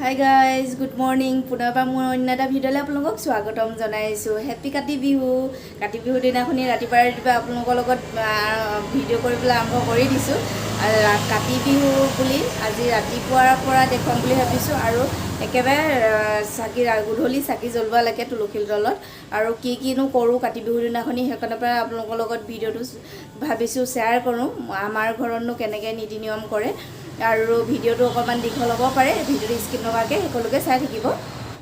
Hi guys, good morning. পুনৰবাৰ মোৰ অন্য এটা ভিডিঅ'লৈ আপোনালোকক স্বাগতম জনাইছোঁ। হেপী কাতি বিহু। কাতি বিহুৰ দিনাখনি ৰাতিপুৱা আপোনালোকৰ লগত ভিডিঅ' কৰিবলৈ আৰম্ভ কৰি দিছোঁ। কাতি বিহু বুলি আজি ৰাতিপুৱাৰ পৰা দেখুৱাম বুলি ভাবিছোঁ আৰু একেবাৰে গধূলি চাকি জ্বলোৱালৈকে তুলসীৰ তলত আৰু কিনো কৰোঁ কাতি বিহুৰ দিনাখনি সেইকাৰণে পৰা আপোনালোকৰ লগত ভিডিঅ'টো ভাবিছোঁ শ্বেয়াৰ কৰোঁ। আমাৰ ঘৰতনো কেনেকৈ নীতি নিয়ম কৰে আৰু ভিডিঅ'টো অকণমান দীঘল হ'ব পাৰে, ভিডিঅ'টো স্কিপ নকৰাকৈ সকলোকে চাই থাকিব।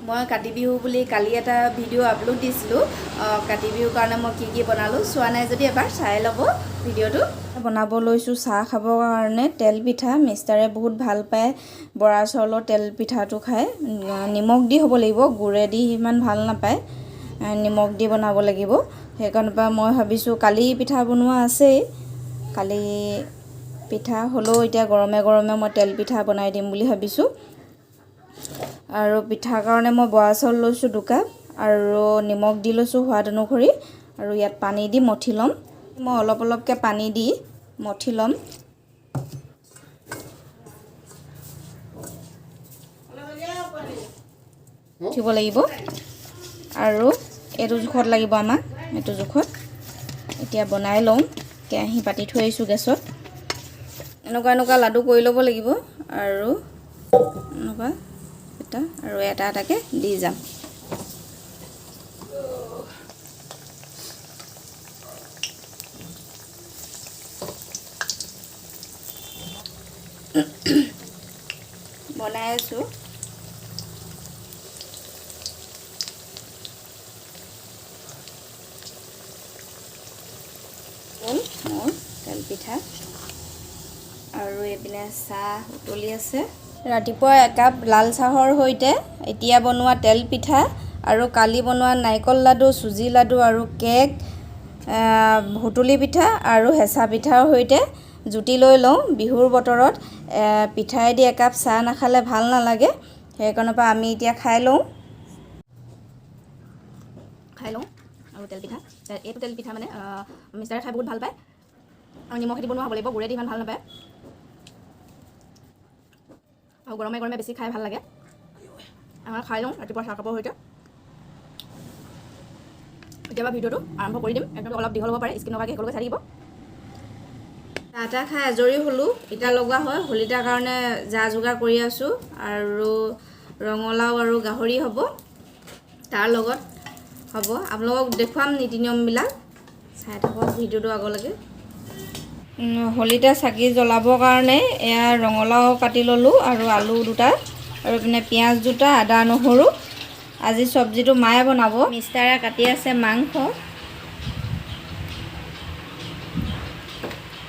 মই কাতি বিহু বুলি কালি এটা ভিডিঅ' আপলোড দিছিলোঁ। কাতি বিহুৰ কাৰণে মই কি বনালোঁ চোৱা নাই যদি এবাৰ চাই ল'ব ভিডিঅ'টো। বনাব লৈছোঁ চাহ খাবৰ কাৰণে তেল পিঠা। মিষ্টাৰে বহুত ভাল পায় বৰা চাউলৰ তেল পিঠাটো খাই। নিমখ দি হ'ব লাগিব, গুড়েদি ইমান ভাল নাপায়, নিমখ দি বনাব লাগিব। সেইকাৰণে পৰা মই ভাবিছোঁ কালি পিঠা বনোৱা আছেই, কালি পিঠা হ'লেও এতিয়া গৰমে গৰমে মই তেল পিঠা বনাই দিম বুলি ভাবিছোঁ। আৰু পিঠাৰ কাৰণে মই বৰা চাউল লৈছোঁ 2 কাপ আৰু নিমখ দি লৈছোঁ সোৱাদ অনুসৰি আৰু ইয়াত পানী দি মঠি ল'ম। মই অলপকৈ পানী দি মঠি ল'ম। মঠিব লাগিব আৰু এইটো জোখত লাগিব আমাক, এইটো জোখত এতিয়া বনাই লওঁ। কেৰাহী পাতি থৈ আহিছোঁ গেছত। এনেকুৱা লাডু কৰি ল'ব লাগিব আৰু এনেকুৱা এটা আৰু এটাকৈ দি যাম। বনাই আছোঁ। মোৰ তেল পিঠা আৰু এইপিনে চাহ উতলি আছে। ৰাতিপুৱা 1 কাপ লাল চাহৰ সৈতে এতিয়া বনোৱা তেল পিঠা আৰু কালি বনোৱা নাৰিকল লাডু, চুজি লাডু আৰু কেক, সুতুলি পিঠা আৰু হেঁচা পিঠাৰ সৈতে জুতি লৈ লওঁ। বিহুৰ বতৰত পিঠাইদি 1 কাপ চাহ নাখালে ভাল নালাগে, সেইকাৰণে পৰা আমি এতিয়া খাই লওঁ আৰু তেল পিঠা। এইটো তেল পিঠা মানে মিষ্টাৰে খাই বহুত ভাল পায় আৰু নিমখেদি বনোৱা হ'ব লাগিব, গুড়েদি ইমান ভাল নাপায় আৰু গৰমে গৰমে বেছি খাই ভাল লাগে। আমাৰ খাই লওঁ ৰাতিপুৱা চাহকাপৰ সৈতে। কেতিয়াবা ভিডিঅ'টো আৰম্ভ কৰি দিম, একদম অলপ দীঘল হ'ব পাৰে, স্কিপ নকৰাকৈ সকলোকে চাই থাকিব। চাহ খাই আজৰি হ'লোঁ। ইটা লগোৱা হয়, হোলিকাৰ কাৰণে যা যোগাৰ কৰি আছোঁ আৰু ৰঙালাও আৰু গাহৰি হ'ব, তাৰ লগত হ'ব। আপোনালোকক দেখুৱাম নীতি নিয়মবিলাক, চাই থাকক ভিডিঅ'টো আগলৈকে। হোলিতে চাকি জ্বলাবৰ কাৰণে এয়া ৰঙালাও কাটি ল'লোঁ আৰু আলু 2টা আৰু এইপিনে পিঁয়াজ 2টা, আদা নহৰু। আজি চব্জিটো মায়ে বনাব। মিষ্টাৰে কাটি আছে মাংস।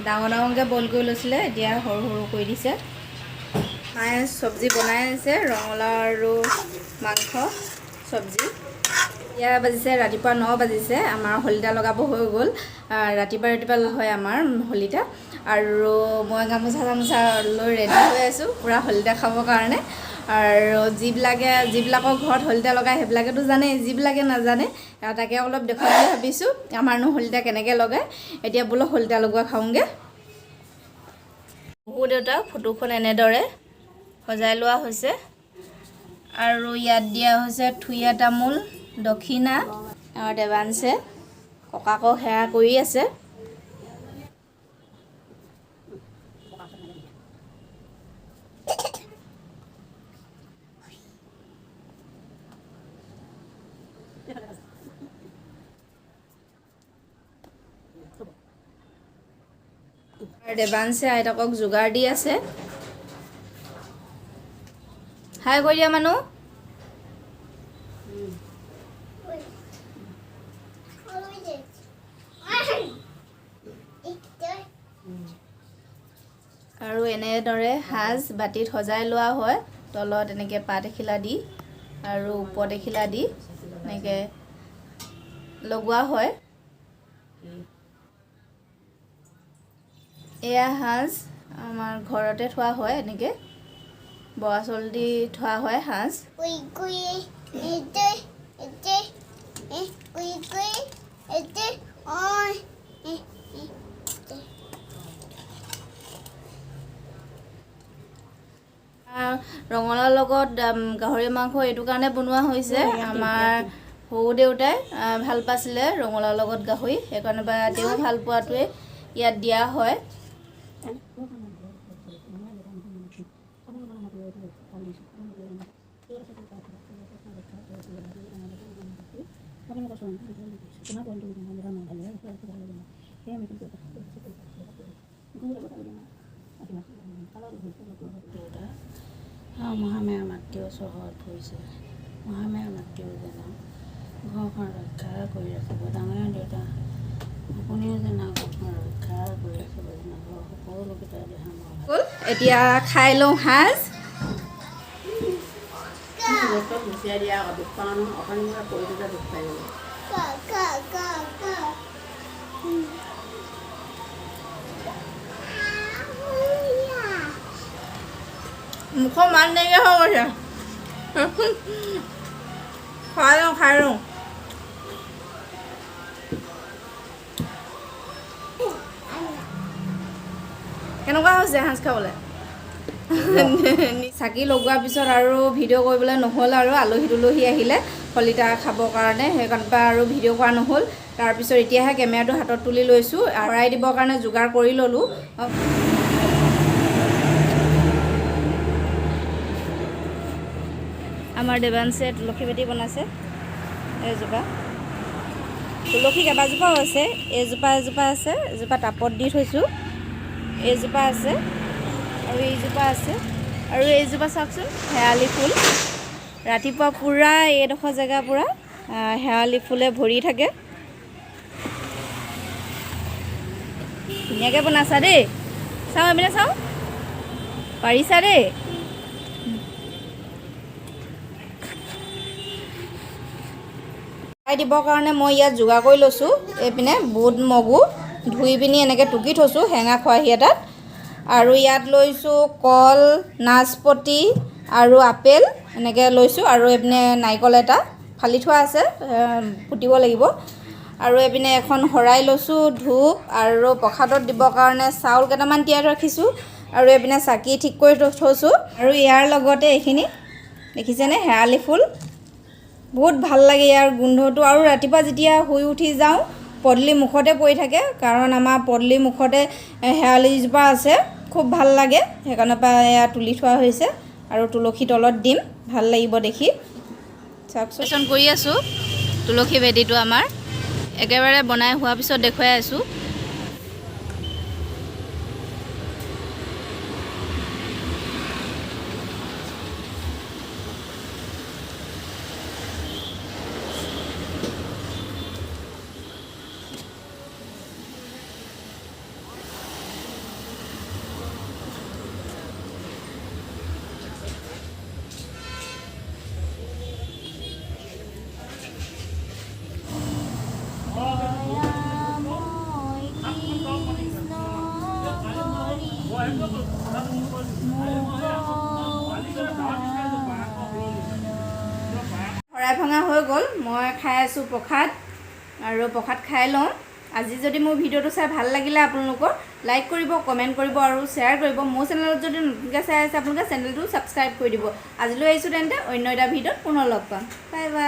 ডাঙৰকৈ বইল কৰি লৈছিলে, এতিয়া সৰু কৰি দিছে। মায়ে চব্জি বনাই আছে, ৰঙালাও আৰু মাংস চব্জি। এতিয়া বাজিছে ৰাতিপুৱা 9 বাজিছে। আমাৰ হোলিকা লগাব হৈ গ'ল। ৰাতিপুৱা হয় আমাৰ হোলিকা আৰু মই গামোচা লৈ ৰেডি হৈ আছোঁ পূৰা হোলিকা খাবৰ কাৰণে। আৰু যিবিলাকৰ ঘৰত হোলিকা লগায় সেইবিলাকেতো জানেই, যিবিলাকে নাজানে তাকে অলপ দেখুৱাম বুলি ভাবিছোঁ আমাৰনো হোলিকা কেনেকৈ লগায়। এতিয়া বোলো হোলিকা লগোৱা খাওঁগৈ। বহু দেউতাক ফটোখন এনেদৰে সজাই লোৱা হৈছে আৰু ইয়াত দিয়া হৈছে থুৰীয়া তামোল, দক্ষিণা। আৰু দেৱাংশে ককাকক সেৱা কৰি আছে। আৰু দেৱাংশে আইতাকক যোগাৰ দি আছে। হাই কৰি দিয়া মানুহ। আৰু এনেদৰে সাজ বাতিত সজাই লোৱা হয়, তলত এনেকৈ পাত এখিলা দি আৰু ওপৰত এখিলা দি এনেকৈ লগোৱা হয়। এয়া সাজ আমাৰ ঘৰতে থোৱা হয়, এনেকৈ বৰা চাউল দি থোৱা হয় সাজ। ৰঙালাওৰ লগত গাহৰি মাংস এইটো কাৰণে বনোৱা হৈছে আমাৰ সৰু দেউতাই ভাল পাইছিলে ৰঙালাওৰ লগত গাহৰি সেইকাৰণে বা তেওঁ ভাল পোৱাটোৱে ইয়াত দিয়া হয় মহামায়া মাতৃও চহৰত পৰিছে মহামায়া মাতৃও জনাওঁ ঘৰখন ৰক্ষা কৰি ৰাখিব ডাঙৰ দেউতা আপুনিও যেন ঘৰখন ৰক্ষা কৰি ৰাখিব যেন ঘৰ সকলোকেইটা দেহা এতিয়া খাই লওঁ সাজ গুচিয়াই দিয়া দুখ পাওঁ অকণমান কৰি দিলে দুখ পাই গ'ল মুখৰ মান নাইকিয়া হৈ গৈছে খাই লওঁ কেনেকুৱা হৈছে সাজ খাবলৈ চাকি লগোৱাৰ পিছত আৰু ভিডিঅ' কৰিবলৈ নহ'ল আৰু আলহী দুলহী আহিলে কলিতা খাবৰ কাৰণে সেইকাৰণে পৰা আৰু ভিডিঅ' কৰা নহ'ল তাৰপিছত এতিয়াহে কেমেৰাটো হাতত তুলি লৈছোঁ শৰাই দিবৰ কাৰণে যোগাৰ কৰি ল'লোঁ আমাৰ দেৱাংশে তুলসী ভেটি বনাইছে এজোপা তুলসী কেইবাজোপাও আছে এজোপা আছে এজোপা টাপত দি থৈছোঁ এইজোপা আছে আৰু এইজোপা আছে আৰু এইজোপা চাওকচোন শেৱালি ফুল ৰাতিপুৱা পূৰা এইডোখৰ জেগা পূৰা শেৱালি ফুলে ভৰি থাকে ধুনীয়াকৈ বনাইছা দেই চাওঁ এপিনে চাওঁ পাৰিছা দেই দিবৰ কাৰণে মই ইয়াত যোগাৰ কৰি লৈছোঁ এইপিনে বুট মগু ধুই পিনি এনেকৈ টুকি থৈছোঁ হেঙা খৰাহী এটাত আৰু ইয়াত লৈছোঁ কল নাচপতি আৰু আপেল এনেকৈ লৈছোঁ আৰু এইপিনে নাৰিকল এটা ফালি থোৱা আছে ফুটিব লাগিব আৰু এইপিনে এখন শৰাই লৈছোঁ ধূপ আৰু প্ৰসাদত দিবৰ কাৰণে চাউল কেইটামান তিয়াই ৰাখিছোঁ আৰু এইপিনে চাকি ঠিক কৰি থৈছোঁ আৰু ইয়াৰ লগতে এইখিনি দেখিছেনে শেৱালি ফুল বহুত ভাল লাগে ইয়াৰ গোন্ধটো আৰু ৰাতিপুৱা যেতিয়া শুই উঠি যাওঁ পদূলি মুখতে পৰি থাকে কাৰণ আমাৰ পদূলি মুখতে শেৱালিজোপা আছে খুব ভাল লাগে সেইকাৰণে পৰা এয়া তুলি থোৱা হৈছে আৰু তুলসী তলত দিম ভাল লাগিব দেখি চাওকচোন কৰি আছোঁ তুলসী ভেটিটো আমাৰ একেবাৰে বনাই হোৱাৰ পিছত দেখুৱাই আছোঁ শৰাই ভঙা হৈ গ'ল মই খাই আছোঁ প্ৰসাদ আৰু প্ৰসাদ খাই লওঁ আজি যদি মোৰ ভিডিঅ'টো চাই ভাল লাগিলে আপোনালোকৰ লাইক কৰিব কমেণ্ট কৰিব আৰু শ্বেয়াৰ কৰিব মোৰ চেনেলত যদি নতুনকৈ চাই আছে আপোনালোকে চেনেলটো ছাবস্ক্ৰাইব কৰি দিব আজিলৈ আহিছোঁ তেন্তে অন্য এটা ভিডিঅ'ত পুনৰ লগ পাম বাই বাই